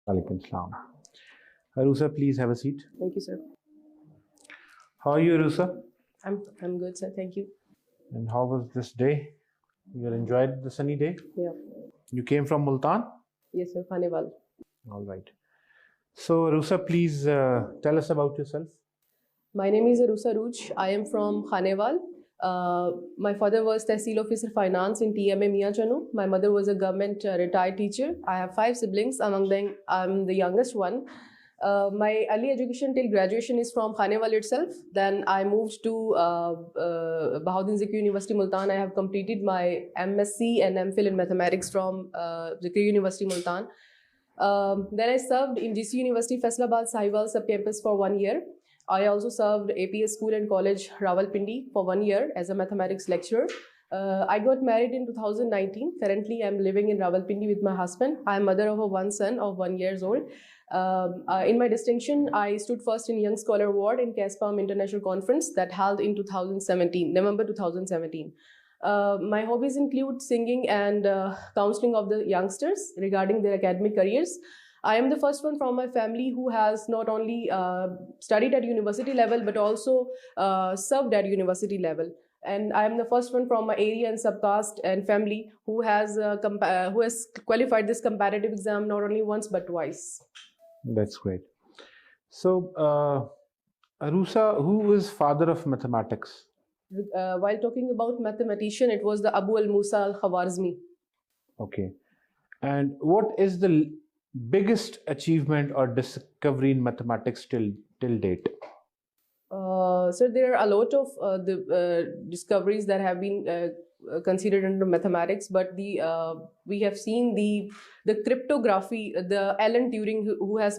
Alaikum salam. Aroosa, please have a seat. Thank you, sir. How are you, Aroosa? I'm good, sir. Thank you. And how was this day? You enjoyed the sunny day? Yeah. You came from Multan? Yes, sir. Khaneval. All right. So, Aroosa, please tell us about yourself. My name is Aroosa Css. I am from Khaneval. My father was Tehsil Officer Finance in TMA Miachanu. My mother was a government retired teacher. I have 5 siblings. Among them, I'm the youngest one. My early education till graduation is from Khaneval itself. Then I moved to Bahauddin Zikri University Multan. I have completed my MSc and MPhil in mathematics from Zikri University Multan. Then I served in GC University Faisalabad Sahiwal sub-campus for 1 year. I also served APS School and College Rawalpindi for 1 year as a mathematics lecturer. I got married in 2019. Currently, I'm living in Rawalpindi with my husband. I'm mother of one son of 1 year old. In my distinction, I stood first in Young Scholar Award in Css Pms International Conference that held in 2017, November 2017. My hobbies include singing and counseling of the youngsters regarding their academic careers. I am the first one from my family who has not only studied at university level but also served at university level. And I am the first one from my area and subcaste and family who has qualified this comparative exam not only once but twice. That's great. So, Aroosa, who is father of mathematics? While talking about mathematician, it was the Abu al-Musa al-Khawarizmi. Okay. And what is the biggest achievement or discovery in mathematics till date? So there are a lot of discoveries that have been considered under mathematics, but we have seen the cryptography, the Alan Turing who has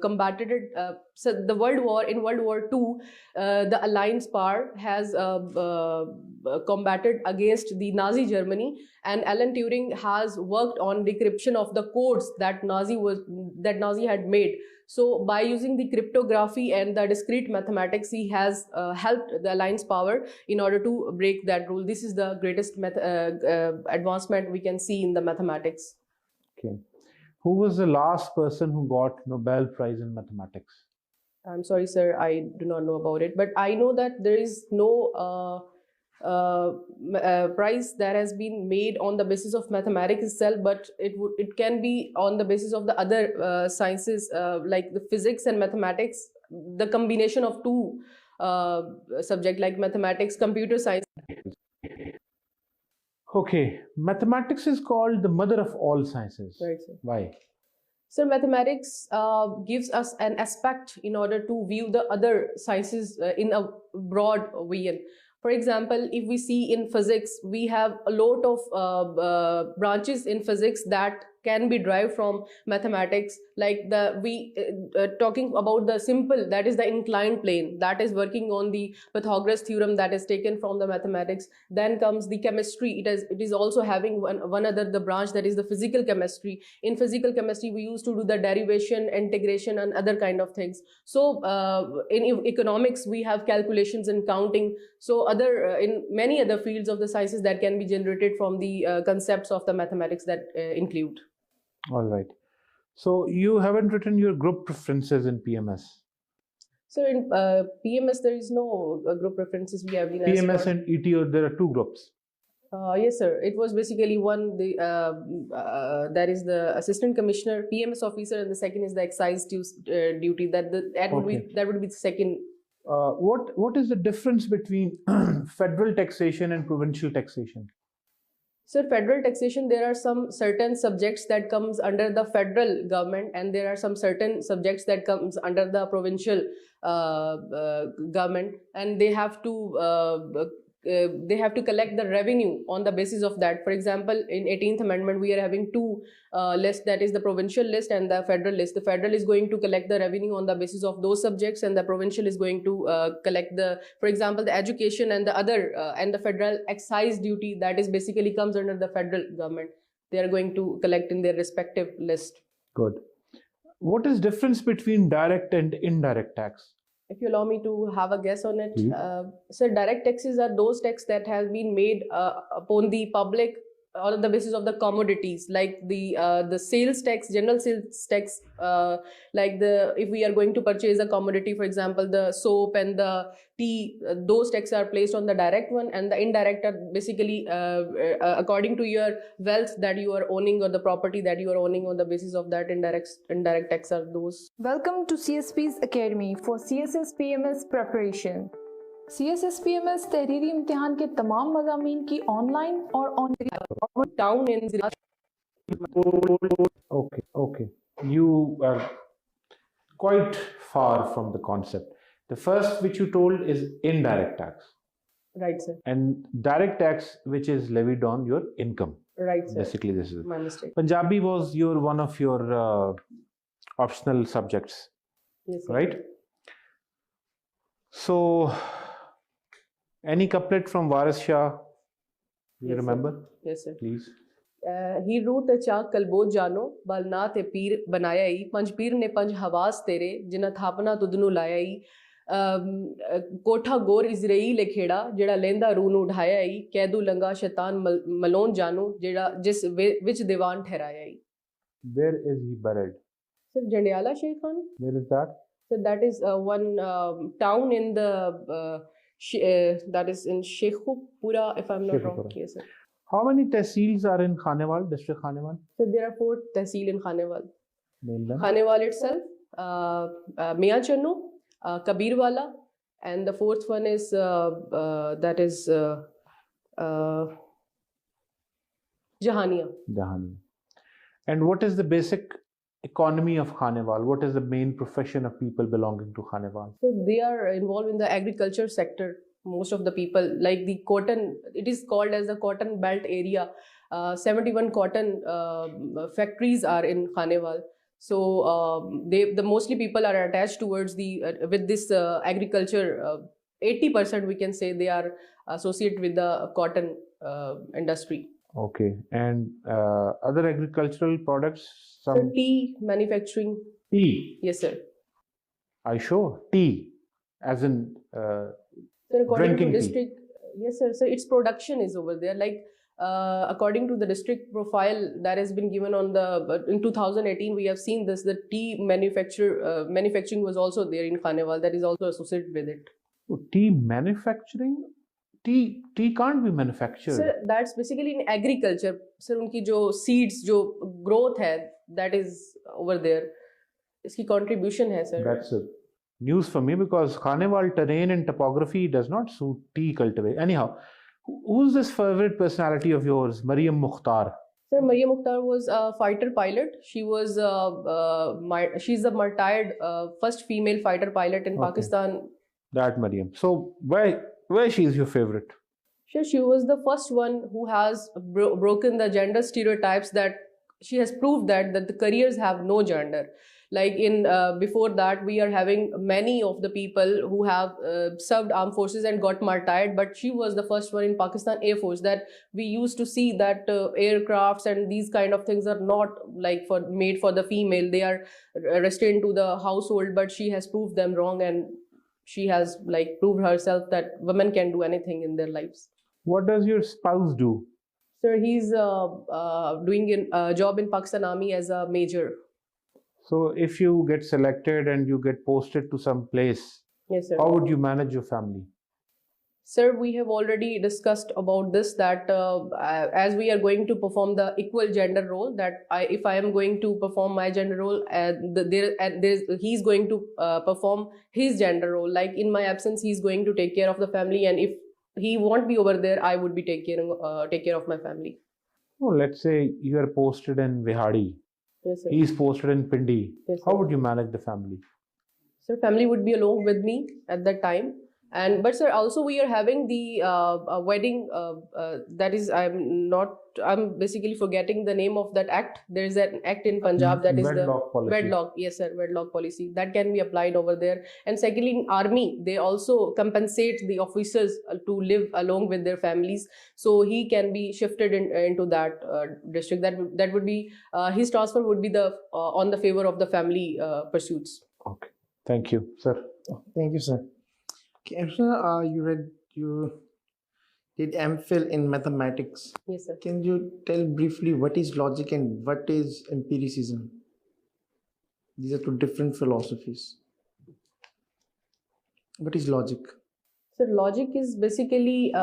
combated it. So the World War II, the Alliance power has combated against the Nazi Germany, and Alan Turing has worked on decryption of the codes that Nazi had made. So by using the cryptography and the discrete mathematics, he has helped the Alliance power in order to break that rule. This is the greatest advancement we can see in the mathematics. Okay. Who was the last person who got Nobel Prize in mathematics? I'm sorry, sir, I do not know about it, but I know that there is no prize that has been made on the basis of mathematics itself, but it can be on the basis of the other sciences like the physics and mathematics, the combination of two subjects like mathematics, computer science. Okay, mathematics is called the mother of all sciences. Right, sir. Why? So mathematics gives us an aspect in order to view the other sciences in a broad way. For example, if we see in physics, we have a lot of branches in physics that can be derived from mathematics, like talking about the simple, that is the inclined plane, that is working on the Pythagoras theorem that is taken from the mathematics. Then comes the chemistry. It is also having one other the branch, that is the physical chemistry. In physical chemistry, we used to do the derivation, integration, and other kind of things. So in economics, we have calculations and counting. So in many other fields of the sciences that can be generated from the concepts of the mathematics that include. All right. So you haven't written your group preferences in PMS? So in PMS, there is no group preferences. We have been PMS and ETO, there are two groups. Yes, sir. It was basically one, that is the assistant commissioner, PMS officer, and the second is the excise duty. That would be the second. What is the difference between federal taxation and provincial taxation? So federal taxation, there are some certain subjects that comes under the federal government, and there are some certain subjects that comes under the provincial government, and they have to collect the revenue on the basis of that. For example, in 18th Amendment, we are having two lists, that is the provincial list and the federal list. The federal is going to collect the revenue on the basis of those subjects, and the provincial is going to collect for example, the education and the other, and the federal excise duty, that is basically comes under the federal government. They are going to collect in their respective list. Good. What is difference between direct and indirect tax? If you allow me to have a guess on it, so direct taxes are those taxes that have been made upon the public on the basis of the commodities, like the sales tax, general sales tax, like if we are going to purchase a commodity, for example, the soap and the tea, those taxes are placed on the direct one, and the indirect are basically according to your wealth that you are owning or the property that you are owning. On the basis of that, indirect tax are those. Welcome to CSP's Academy for Css Pms preparation. Css Pms तहरीरी इम्तिहान के तमाम मज़ामीन की online और Town in Okay. You are quite far from the concept. The first which you told is indirect tax, right, sir. and direct tax, which is levied on your income. Right, sir. Basically, this is My mistake. Punjabi was one of your optional subjects, Yes, sir. right? So, any couplet from Waris Shah? You Yes, sir. remember? Yes, sir. Please. ही रूत चा कलबो जानो बल ना ते पीर बनाया ही पंज पीर ने पंज हवास तेरे जिन्ना थापना तुदनू लाया ही कोठा गोर इजराई लेखेड़ा जेड़ा लेंदा रू नू ढाया ही कैदू लंगा शैतान मलोन जानू जेड़ा जिस विच दीवान ठहराया ही. Where is he buried? Sir, Jandiala Sheikh Khan. Where is that? So that is one town in the that is in Sheikhupura, if I'm not wrong. Yes, sir. How many tehsils are in Khanewal, district Khanewal? So there are 4 tehsil in Khanewal. Name them. Khanewal itself, Mian Channu, Kabirwala, and the 4th one is that is Jahania. Jahani. And what is the basic economy of Khanewal? What is the main profession of people belonging to Khanewal? So they are involved in the agriculture sector. Most of the people, like the cotton, it is called as the cotton belt area. 71 cotton factories are in Khanewal. So the mostly people are attached towards the with this agriculture. 80% we can say they are associated with the cotton industry. Okay. And other agricultural products? So tea manufacturing. Tea? Yes, sir. I show tea, as in So according drinking to district, yes, sir. So its production is over there. Like according to the district profile that has been given on the in 2018, we have seen this. The tea manufacturing was also there in Khanewal. That is also associated with it. So tea manufacturing? Tea can't be manufactured. Sir, that's basically in agriculture. Sir, उनकी जो seeds, जो growth है, that is over there. इसकी contribution है, sir. That's a news for me, because Khanewal terrain and topography does not suit tea cultivation. Anyhow, who's this favorite personality of yours, Mariam Mukhtar? Sir, Mariam Mukhtar was a fighter pilot. She was she's the retired first female fighter pilot in Pakistan. That Mariam. So why she is your favorite? Sure, she was the first one who has broken the gender stereotypes. That she has proved that the careers have no gender. Like in before that, we are having many of the people who have served armed forces and got martyred, but she was the first one in Pakistan Air Force that we used to see that aircrafts and these kind of things are not like made for the female. They are restrained to the household, but she has proved them wrong, and she has like proved herself that women can do anything in their lives. What does your spouse do? Sir, he's doing a job in Pakistan Army as a major. So if you get selected and you get posted to some place, yes, sir, how would you manage your family? Sir, we have already discussed about this, that as we are going to perform the equal gender role, that if I am going to perform my gender role, he's going to perform his gender role. Like in my absence, he's going to take care of the family, and if he won't be over there, I would be take care of my family. Oh, let's say you are posted in Vihadi. Yes, sir. He is posted in Pindi. Yes, how sir. would you manage the family? Sir, family would be along with me at that time. But sir, also we are having the wedding. That is, I'm basically forgetting the name of that act. There is an act in Punjab that is wedlock policy. Wedlock. Yes, sir, wedlock policy that can be applied over there. And secondly, in army, they also compensate the officers to live along with their families. So he can be shifted into that district. That would be his transfer would be the on the favor of the family pursuits. Okay, thank you, sir. Thank you, sir. Okay, sir, you did MPhil in mathematics. Yes, sir. Can you tell briefly what is logic and what is empiricism? These are two different philosophies. What is logic? So logic is basically,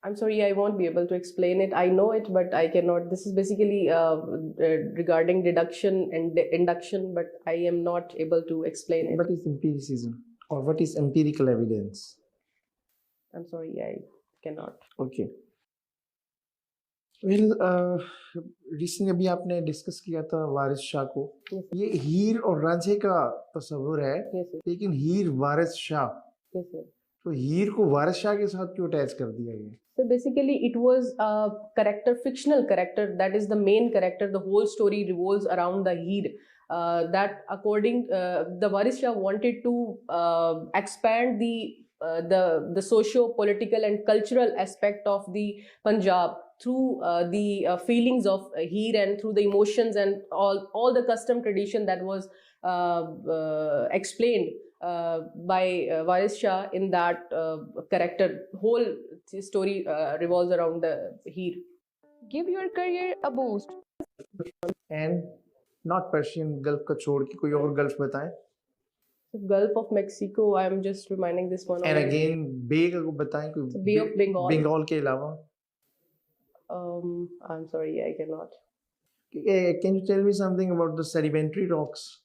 I'm sorry, I won't be able to explain it. I know it, but I cannot. This is basically regarding deduction and induction, but I am not able to explain it. What is empiricism or what is empirical evidence? I'm sorry, I cannot. Okay. Well, recently अभी आपने discuss किया था वारिस शाह को. Yes, sir. ये हीर और रांझे का तस्वुर है, Yes, sir. लेकिन हीर वारिस शाह, Yes, sir. तो हीर को वारिस शाह के साथ क्यों अटैच कर दिया गया? So basically, it was a character, fictional character. That is the main character. The whole story revolves around the Heer. That according the Waris Shah wanted to expand the socio-political and cultural aspect of the Punjab through the feelings of Heer and through the emotions and all the custom tradition that was explained by Waris Shah in that character. Whole story revolves around the Heer. Give your career a boost. And not Persian Gulf का छोड़ के कोई और Gulf बताएं. The Gulf of Mexico, I'm just reminding this one. And again, Bay का बताएं कोई. So Bay of Bengal. Bengal के अलावा. I'm sorry, I cannot. Can you tell me something about the sedimentary rocks?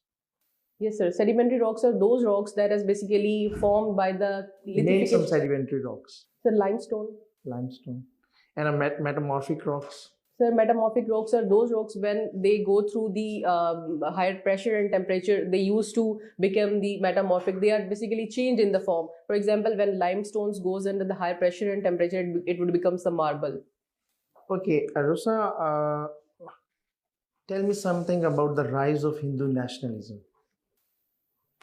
Yes, sir. Sedimentary rocks are those rocks that is basically formed by the Name some lithification. sedimentary rocks. The limestone. Limestone. And a metamorphic rocks. So metamorphic rocks are those rocks when they go through the higher pressure and temperature, they used to become the metamorphic. They are basically changed in the form. For example, when limestones goes under the high pressure and temperature, it would become some marble. Okay, Aroosa, tell me something about the rise of Hindu nationalism.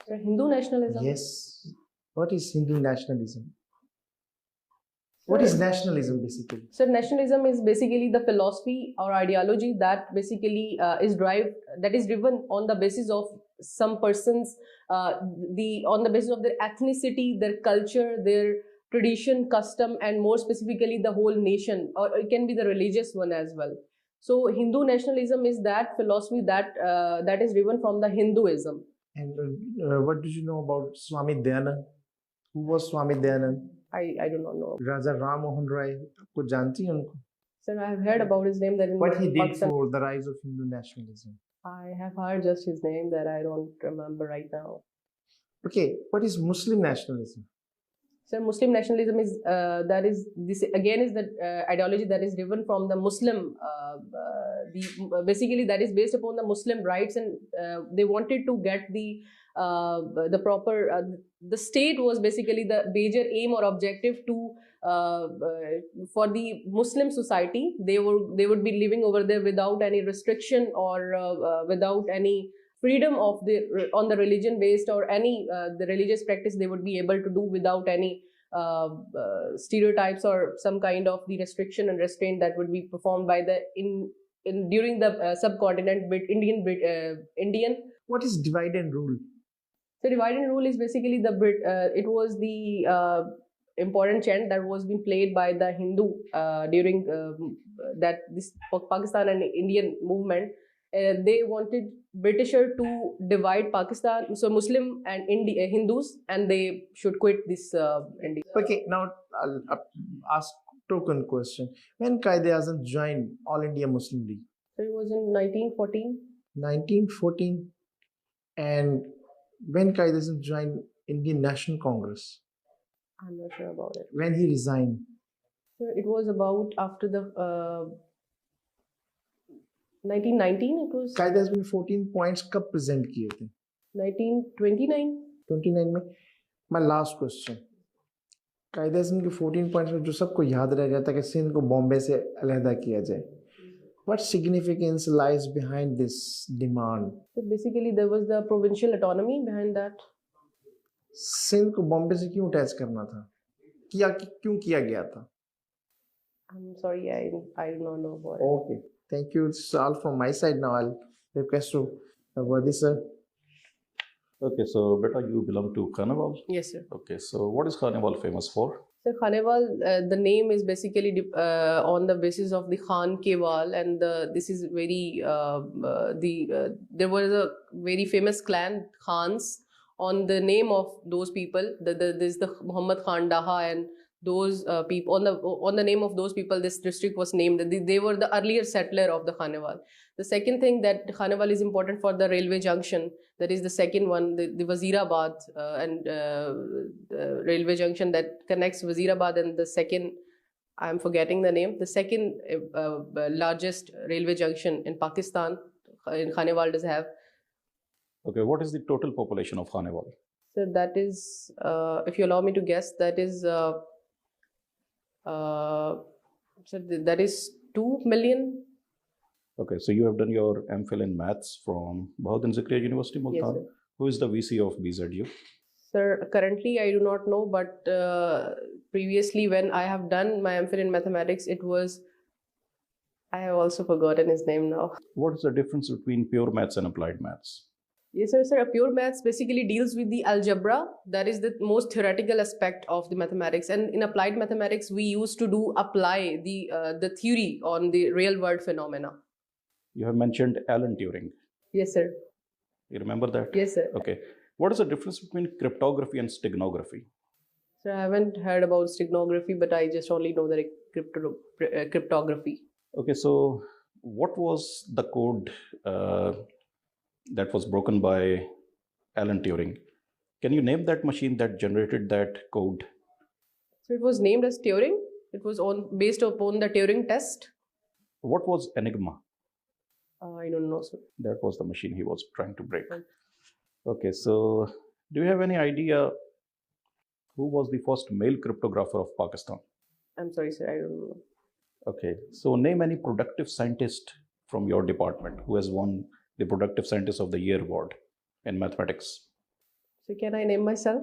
So Hindu nationalism. Yes. What is Hindu nationalism? What is nationalism basically? So nationalism is basically the philosophy or ideology that basically is driven on the basis of some persons, on the basis of their ethnicity, their culture, their tradition, custom, and more specifically the whole nation, or it can be the religious one as well. So Hindu nationalism is that philosophy that is driven from the Hinduism. And what did you know about Swami Dayanand? Who was Swami Dayanand? I do not know. Raja Ram Mohan Roy. आपको जानती हैं उनको? So I have heard about his name that in What he did Pakistan. for the rise of Hindu nationalism. I have heard just his name that I don't remember right now. Okay, what is Muslim nationalism? So Muslim nationalism is this again is the ideology that is driven from the Muslim, basically that is based upon the Muslim rights, and they wanted to get the proper the state was basically the major aim or objective to for the Muslim society. They would be living over there without any restriction or without any freedom of on the religion based or any the religious practice they would be able to do without any stereotypes or some kind of the restriction and restraint that would be performed by the during the subcontinent Indian. What is divide and rule? So divide and rule is basically it was the important chant that was being played by the Hindu during that this Pakistan and Indian movement. They wanted Britisher to divide Pakistan, so Muslim and Hindus, and they should quit this India. Okay, now I'll ask token question. When Quaid-e-Azam joined All India Muslim League? So it was in 1914. 1914. And when Quaid-e-Azam joined Indian National Congress? I'm not sure about it. When he resigned? So it was about after the 1919. It was Quaid-e-Azam 14 points कब present किए थे? 1929. 29 में. My last question. Quaid-e-Azam के 14 points में जो सबको याद रह जाता है कि सिंध को बॉम्बे से अलहदा किया जाए. What significance lies behind this demand? So basically there was the provincial autonomy behind that. Sindh को बॉम्बे से क्यों अटैच करना था? क्यों किया गया था? I'm sorry, I do not know about it. Okay, thank you. It's all from my side now. I'll request to Vadi sir. Okay, so beta, you belong to Carnival. Yes, sir. Okay, so what is Carnival famous for? So Khaneval, the name is basically on the basis of the Khan Kewal, and this is very there was a very famous clan Khans on the name of those people. There's the Muhammad Khan Daha, and those people on the name of those people, this district was named. They were the earlier settler of the Khaneval. The second thing that Khaneval is important for the railway junction. That is the second one, the Wazirabad and railway junction that connects Wazirabad and the second, I'm forgetting the name, the second largest railway junction in Pakistan, in Khaneval does have. Okay, what is the total population of Carnival? So that is, if you allow me to guess, that is, that is 2 million. Okay, so you have done your MPhil in Maths from Bahauddin Zikriya University, Multan. Yes, sir. Who is the VC of BZU? Sir, currently I do not know, but previously when I have done my MPhil in mathematics, it was, I have also forgotten his name now. What is the difference between pure maths and applied maths? Yes, sir. Sir, pure maths basically deals with the algebra. That is the most theoretical aspect of the mathematics. And in applied mathematics, we used to apply the theory on the real world phenomena. You have mentioned Alan Turing. Yes, sir. You remember that? Yes, sir. Okay. What is the difference between cryptography and steganography? So I haven't heard about steganography, but I just only know the cryptography. Okay, so what was the code that was broken by Alan Turing? Can you name that machine that generated that code? So it was named as Turing. It was based upon the Turing test. What was Enigma? I don't know, sir. That was the machine he was trying to break. Right. Okay, so do you have any idea who was the first male cryptographer of Pakistan? I'm sorry, sir. I don't know. Okay, so name any productive scientist from your department who has won the Productive Scientist of the Year award in mathematics. So can I name myself?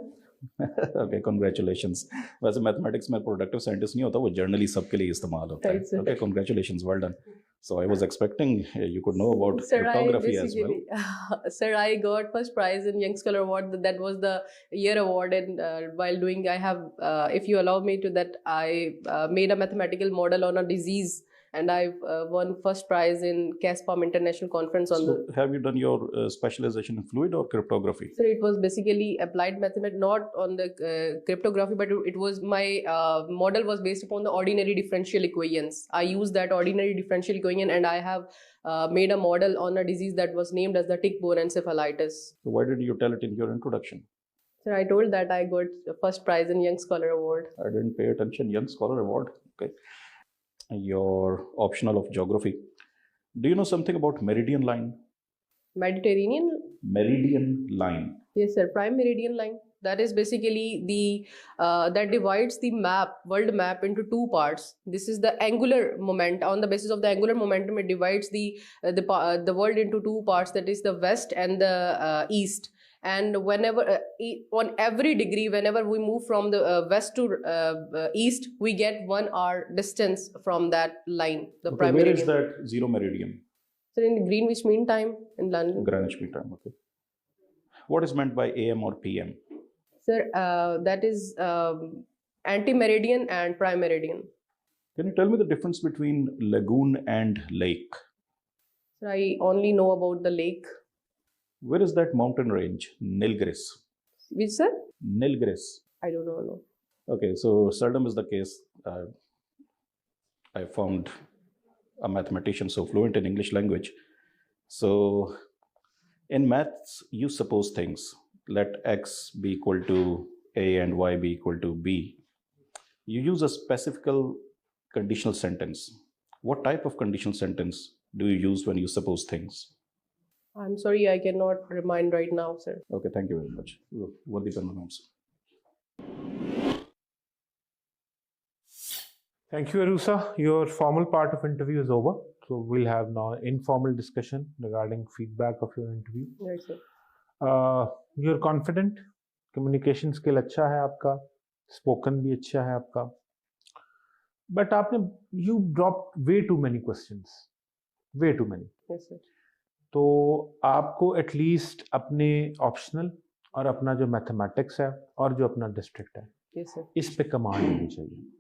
Okay, congratulations. वैसे mathematics में productive scientist नहीं होता, वो generally सबके लिए इस्तेमाल होता है. Right, sir. Okay, congratulations, well done. So I was expecting you could know about cryptography as well. Sir, I got first prize in Young Scholar Award. That was the year award, and while doing, I have, if you allow me to that, I made a mathematical model on a disease, and I won first prize in Css Pms International Conference on So have you done your specialization in fluid or cryptography? So it was basically applied mathematics, not on the cryptography, but it was my model was based upon the ordinary differential equations. I used that ordinary differential equation, and I have made a model on a disease that was named as the tick-borne encephalitis. So why did you tell it in your introduction? Sir, I told that I got the first prize in Young Scholar Award. I didn't pay attention. Young Scholar Award. Okay. Your optional of geography. Do you know something about meridian line? Mediterranean? Meridian line. Yes, sir. Prime meridian line. That is basically the that divides the world map into two parts. This is the angular moment. On the basis of the angular momentum, it divides the world into two parts. That is the west and the east. And whenever on every degree, whenever we move from the west to east, we get 1 hour distance from that line. The Okay, prime where meridian. is that zero meridian? So in Greenwich Mean Time in London. Greenwich Mean Time. Okay. What is meant by AM or PM? Sir, that is anti-meridian and prime meridian. Can you tell me the difference between lagoon and lake? So I only know about the lake. Where is that mountain range? Nilgiris. Which, sir? Nilgiris. I don't know. No. Okay, so seldom is the case. I found a mathematician so fluent in English language. So in maths, you suppose things. Let x be equal to a and y be equal to b. You use a specific conditional sentence. What type of conditional sentence do you use when you suppose things? I'm sorry, I cannot remind right now, sir. Okay, thank you very much. Worthy answer. Thank you, Aroosa. Your formal part of interview is over. So we'll have now informal discussion regarding feedback of your interview. Right, sir. You're confident. Communication skill अच्छा है आपका. Spoken भी अच्छा है आपका. But you dropped way too many questions. Way too many. Yes, sir. तो आपको at least अपने ऑप्शनल और अपना जो मैथमेटिक्स है और जो अपना डिस्ट्रिक्ट है, Yes, sir. इस पे कमांड होनी चाहिए।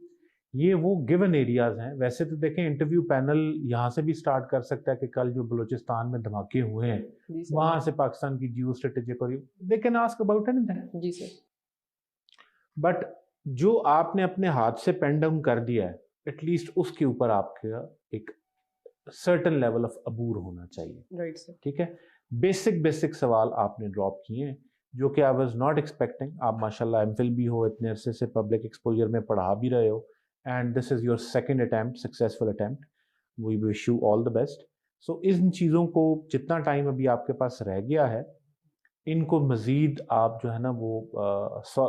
ये वो गिवन एरियाज हैं। वैसे तो देखें इंटरव्यू पैनल यहाँ से भी स्टार्ट कर सकता है कि कल जो बलूचिस्तान में धमाके हुए हैं जी सर। वहां से पाकिस्तान की जियो स्ट्रेटेजिक और they can ask about anything. जी सर। बट जो आपने अपने हाथ से पेन डाउन कर दिया है, एटलीस्ट उसके ऊपर आपका एक सर्टन लेवल ऑफ अबूर होना चाहिए। Right sir. ठीक है, बेसिक सवाल आपने ड्रॉप किए हैं जो कि आई वाज नॉट एक्सपेक्टिंग। आप माशाल्लाह एमफिल भी हो, इतने अरसे से पब्लिक एक्सपोजर में पढ़ा भी रहे हो, and this is your second attempt, successful attempt. We wish you all the best. So इन चीज़ों को जितना टाइम अभी आपके पास रह गया है, इनको मज़ीद आप जो है ना वो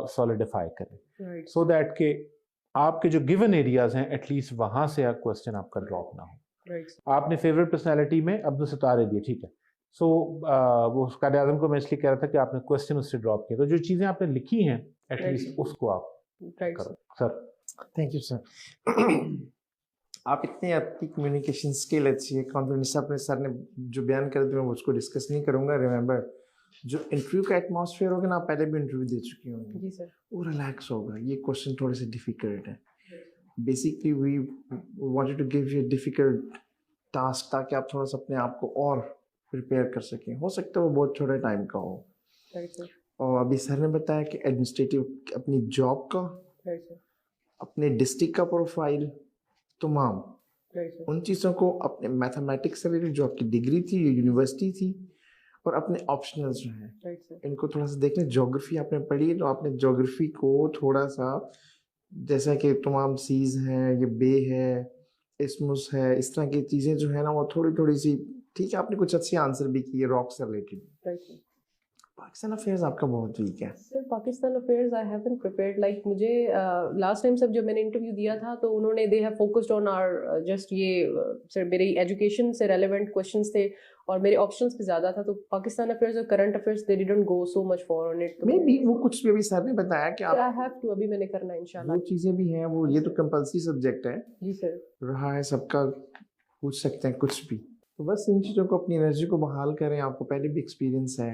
सॉलिडिफाई करें, सो दैट के आपके जो गिवन एरियाज हैं एटलीस्ट वहाँ से क्वेश्चन आपका ड्रॉप ना हो। आपने फेवरेट पर्सनैलिटी में अब्दुल सत्तार दिए, ठीक है। सो वो कायद आज़म को मैं इसलिए कह रहा था कि आपने क्वेश्चन उससे ड्रॉप किया, तो जो चीज़ें आपने लिखी हैं एटलीस्ट उसको आप करो सर। Thank you sir. आप इतने आपकी कम्युनिकेशन स्किल अच्छी है, कॉन्फिडेंस अपने सर ने जो बयान कर दिया मैं उसको डिस्कस नहीं करूंगा। रिमेंबर जो इंटरव्यू का एटमॉस्फेयर होगा ना, आप पहले भी इंटरव्यू दे चुकी होंगी। जी सर। वो रिलैक्स होगा। ये क्वेश्चन थोड़े से डिफिकल्ट है। Basically we wanted to give you difficult task ताकि आप थोड़ा सा अपने आप को और प्रिपेयर कर सकें। हो सकता है वो बहुत छोटे टाइम का हो। और अभी सर ने बताया कि एडमिनिस्ट्रेटिव अपनी जॉब का, अपने डिस्ट्रिक्ट का प्रोफाइल, तमाम उन चीज़ों को अपने मैथमेटिक्स से रिलेटेड जो आपकी डिग्री थी, यूनिवर्सिटी थी, और अपने ऑप्शनल्स जो हैं इनको थोड़ा सा देख लें। ज्योग्राफी आपने पढ़ी तो आपने ज्योग्राफी को थोड़ा सा, जैसा कि तमाम सीज हैं, ये बे है, इस्मुस है, इस तरह की चीज़ें जो है ना वो थोड़ी सी ठीक है। आपने कुछ अच्छे आंसर भी किए रॉक से रिलेटेड। पाकिस्तान अफेयर्स आपका बहुत वीक है sir. Pakistan affairs I haven't prepared. Like मुझे लास्ट टाइम सब जब मैंने इंटरव्यू दिया था तो उन्होंने they have focused on our just ये सर मेरी एजुकेशन से रेलेवेंट क्वेश्चंस थे और मेरे ऑप्शंस पे ज्यादा था। तो पाकिस्तान अफेयर्स और current affairs they didn't go so much for on it. Maybe वो कुछ भी अभी सर ने बताया कि आप आई हैव टू, अभी मैंने करना है इंशाल्लाह। वो चीज़ें भी हैं, वो ये तो कंपल्सरी सब्जेक्ट है। जी सर। रहा है सबका, पूछ सकते हैं कुछ भी। तो बस इन चीज़ों को, अपनी एनर्जी को बहाल करें। आपको पहले भी एक्सपीरियंस है।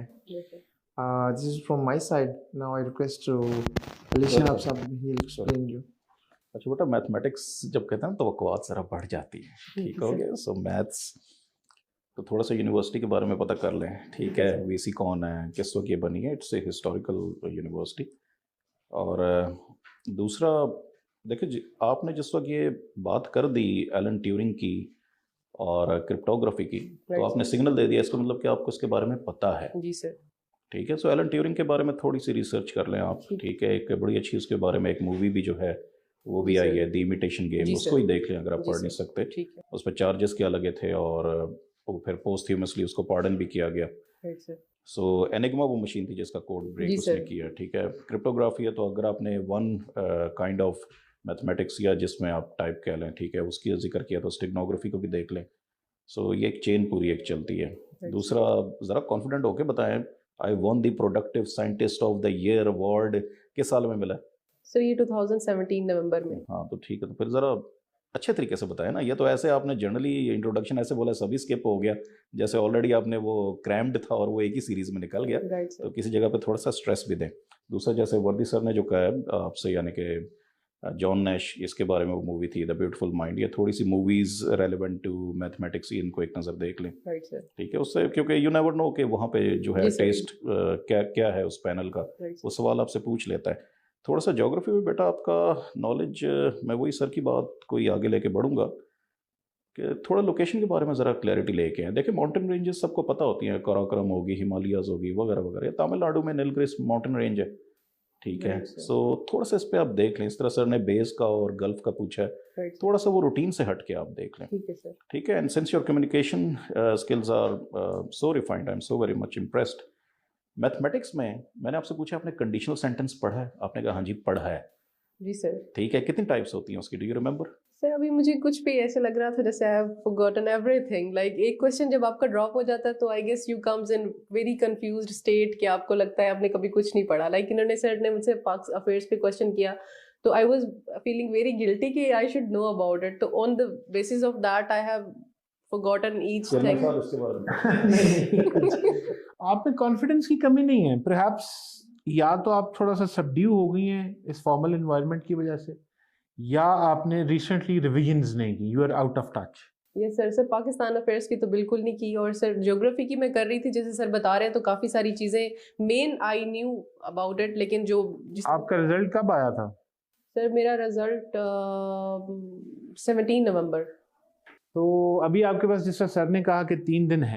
This is from my side. Now I request to Alicia Absab, he'll explain you. अच्छा बेटा, मैथमेटिक्स जब कहते हैं ना तो वक़्त ज़रा बढ़ जाती है। ठीक हो गया। सो मैथ्स तो थोड़ा सा यूनिवर्सिटी के बारे में पता कर लें। ठीक है, वीसी कौन है, किस वक्त ये बनी है। It's a historical university. और दूसरा देखिए, आपने जिस वक्त ये बात कर दी एलन ट्यूरिंग की और क्रिप्टोग्राफी की, तो आपने सिग्नल दे दिया। इसका मतलब कि आपको इसके बारे में पता है। जी सर। ठीक है। सो एलन ट्यूरिंग के बारे में थोड़ी सी रिसर्च कर लें आप। ठीक है, एक बड़ी अच्छी उसके बारे में एक मूवी भी जो है वो भी आई है, द इमिटेशन गेम। उसको ही देख लें अगर आप पढ़ नहीं सकते। उस पर चार्जेस क्या लगे थे और वो फिर पोस्टह्यूमसली उसको पार्डन भी किया गया। सो एनिग्मा वो मशीन थी जिसका कोड ब्रेक उसने किया। ठीक है। क्रिप्टोग्राफी है तो अगर आपने वन काइंड ऑफ मैथमेटिक्स या जिसमें आप टाइप कह लें, ठीक है, उसकी जिक्र किया तो स्टेगनोग्राफी को भी देख लें। सो ये एक चेन पूरी एक चलती है। दूसरा, ज़रा कॉन्फिडेंट होके बताएं, I won the productive scientist of the year award किस साल में मिला? सर ये 2017 नवंबर में। हाँ तो ठीक है, तो फिर ज़रा अच्छे तरीके से बताया ना। ये तो ऐसे आपने जनरली इंट्रोडक्शन ऐसे बोला, सभी स्किप हो गया, जैसे ऑलरेडी आपने वो क्रैम्ड था और वो एक ही सीरीज में निकल गया। तो किसी जगह पे थोड़ा सा स्ट्रेस भी दें। दूसरा, जैसे वर्दी सर ने जो कहा है आपसे, यानी कि जॉन नैश, इसके बारे में वो मूवी थी द ब्यूटीफुल माइंड। ये थोड़ी सी मूवीज रेलेवेंट टू मैथमेटिक्स, इनको एक नज़र देख लें। ठीक है, उससे क्योंकि यू नेवर नो कि वहाँ पे जो है टेस्ट क्या है उस पैनल का, वो सवाल आपसे पूछ लेता है। थोड़ा सा ज्योग्राफी में बेटा आपका नॉलेज, मैं वही सर की बात कोई आगे लेके बढ़ूंगा कि थोड़ा लोकेशन के बारे में ज़रा क्लैरिटी लेके आए। देखिए, माउंटेन रेंजेस सबको पता होती हैं, काराकोरम होगी, हिमालयाज होगी, वगैरह वगैरह। तमिलनाडु में नीलगिरिस माउंटेन रेंज है। ठीक है। सो थोड़ा सा इस पे आप देख लें। इस तरह सर ने बेस का और गल्फ का पूछा है, थोड़ा सा वो रूटीन से हट के आप देख लें। ठीक है सर। ठीक है। And since your communication skills are so refined, I am so very much impressed. Mathematics में मैंने आपसे पूछा, आपने कंडीशनल सेंटेंस पढ़ा है? आपने कहा हाँ जी पढ़ा है। जी सर। ठीक है, कितनी टाइप्स होती हैं उसकी, डू यू रिमेंबर? सर अभी मुझे कुछ भी ऐसे लग रहा था जैसे I have forgotten everything. Like एक क्वेश्चन जब आपका ड्रॉप हो जाता है तो I guess you comes in very confused state कि आपको लगता है आपने कभी कुछ नहीं पढ़ा। लाइक इन्होंने सर ने मुझसे पाक अफेयर्स पे क्वेश्चन किया तो I was feeling very guilty कि I should know about it. तो on the basis of that I have forgotten each चलो thing. सर उसके बारे में आप में कॉन्फिडेंस की कमी नहीं है, परहैप्स या तो आप थोड़ा सा सबड्यू हो गई हैं इस फॉर्मल एनवायरनमेंट की वजह से, या आपने रिसेंटली रिविजन्स नहीं की, you are out of touch. Yes sir. Sir Pakistan affairs की तो बिल्कुल नहीं की, और सर ज्योग्राफी की मैं कर रही थी, जैसे सर बता रहे हैं, तो काफ़ी सारी चीज़ें main I knew about it, लेकिन जो आपका रिजल्ट कब आया था? सर मेरा रिजल्ट 17 नवंबर। तो अभी आपके पास, जिस तरह सर ने कहा कि 3 दिन है,